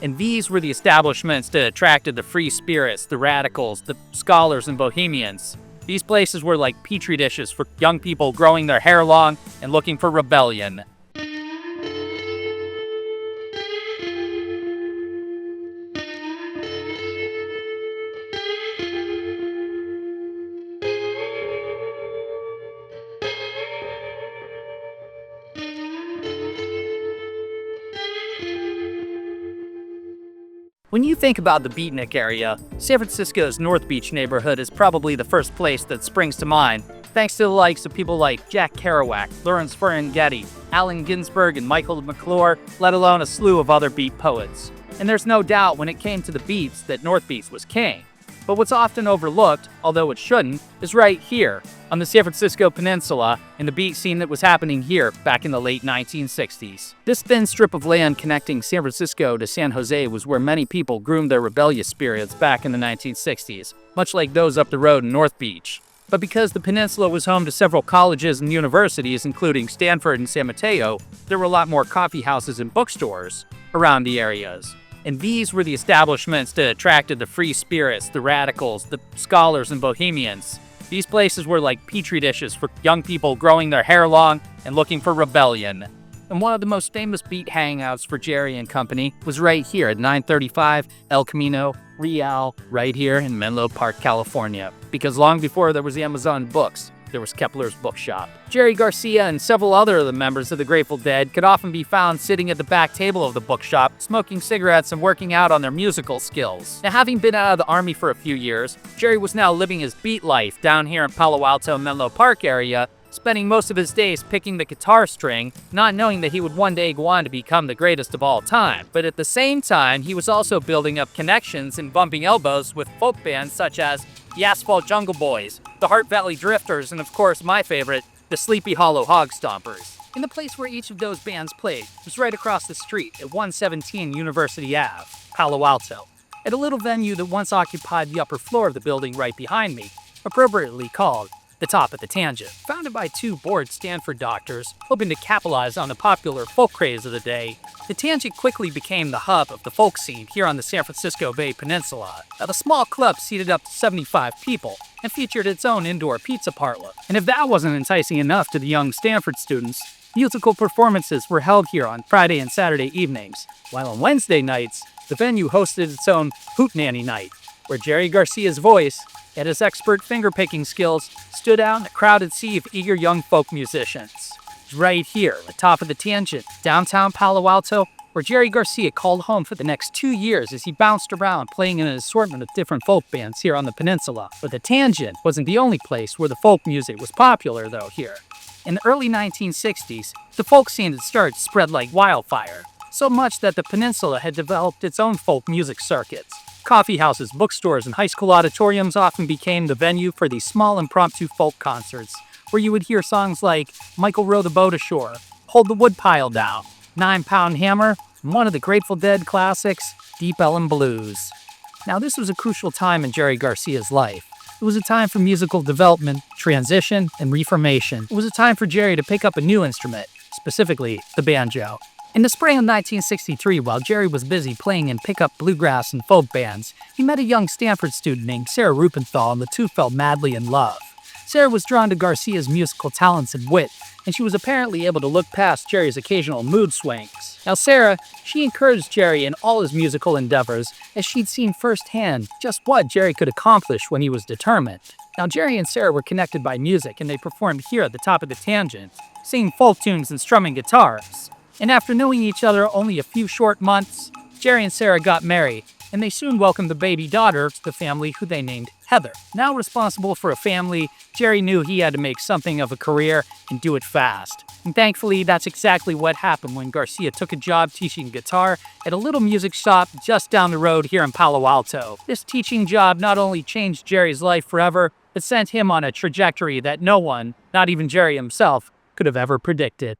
And these were the establishments that attracted the free spirits, the radicals, the scholars, and bohemians. These places were like petri dishes for young people growing their hair long and looking for rebellion. When you think about the beatnik area, San Francisco's North Beach neighborhood is probably the first place that springs to mind, thanks to the likes of people like Jack Kerouac, Lawrence Ferlinghetti, Allen Ginsberg, and Michael McClure, let alone a slew of other beat poets. And there's no doubt when it came to the beats that North Beach was king. But what's often overlooked, although it shouldn't, is right here, on the San Francisco Peninsula, and the beat scene that was happening here back in the late 1960s. This thin strip of land connecting San Francisco to San Jose was where many people groomed their rebellious spirits back in the 1960s, much like those up the road in North Beach. But because the peninsula was home to several colleges and universities, including Stanford and San Mateo, there were a lot more coffee houses and bookstores around the areas. And these were the establishments that attracted the free spirits, the radicals, the scholars, and bohemians. These places were like petri dishes for young people growing their hair long and looking for rebellion. And one of the most famous beat hangouts for Jerry and company was right here at 935 El Camino Real, right here in Menlo Park, California. Because long before there was Amazon Books, there was Kepler's bookshop. Jerry Garcia and several other of the members of the Grateful Dead could often be found sitting at the back table of the bookshop, smoking cigarettes and working out on their musical skills. Now, having been out of the army for a few years, Jerry was now living his beat life down here in Palo Alto, Menlo Park area, spending most of his days picking the guitar string, not knowing that he would one day go on to become the greatest of all time. But at the same time, he was also building up connections and bumping elbows with folk bands such as the Asphalt Jungle Boys, the Heart Valley Drifters, and of course my favorite, the Sleepy Hollow Hog Stompers. And the place where each of those bands played was right across the street at 117 University Ave, Palo Alto, at a little venue that once occupied the upper floor of the building right behind me, appropriately called the Top of the Tangent. Founded by two bored Stanford doctors hoping to capitalize on the popular folk craze of the day, the Tangent quickly became the hub of the folk scene here on the San Francisco Bay Peninsula. Now, the small club seated up to 75 people and featured its own indoor pizza parlor. And if that wasn't enticing enough to the young Stanford students, musical performances were held here on Friday and Saturday evenings, while on Wednesday nights, the venue hosted its own Hootenanny Night, where Jerry Garcia's voice and his expert finger-picking skills stood out in a crowded sea of eager young folk musicians. Right here, at the Top of the Tangent, downtown Palo Alto, where Jerry Garcia called home for the next 2 years as he bounced around playing in an assortment of different folk bands here on the peninsula. But the Tangent wasn't the only place where the folk music was popular, though, here. In the early 1960s, the folk scene had started to spread like wildfire, so much that the peninsula had developed its own folk music circuits. Coffee houses, bookstores, and high school auditoriums often became the venue for these small impromptu folk concerts, where you would hear songs like Michael Row the Boat Ashore, Hold the Woodpile Down, 9-Pound Hammer, and one of the Grateful Dead classics, Deep Ellum Blues. Now, this was a crucial time in Jerry Garcia's life. It was a time for musical development, transition, and reformation. It was a time for Jerry to pick up a new instrument, specifically the banjo. In the spring of 1963, while Jerry was busy playing in pickup bluegrass and folk bands, he met a young Stanford student named Sarah Rupenthal, and the two fell madly in love. Sarah was drawn to Garcia's musical talents and wit, and she was apparently able to look past Jerry's occasional mood swings. Now Sarah, she encouraged Jerry in all his musical endeavors, as she'd seen firsthand just what Jerry could accomplish when he was determined. Now Jerry and Sarah were connected by music, and they performed here at the Top of the Tangent, singing folk tunes and strumming guitars. And after knowing each other only a few short months, Jerry and Sarah got married, and they soon welcomed the baby daughter to the family, who they named Heather. Now responsible for a family, Jerry knew he had to make something of a career and do it fast. And thankfully, that's exactly what happened when Garcia took a job teaching guitar at a little music shop just down the road here in Palo Alto. This teaching job not only changed Jerry's life forever, but sent him on a trajectory that no one, not even Jerry himself, could have ever predicted.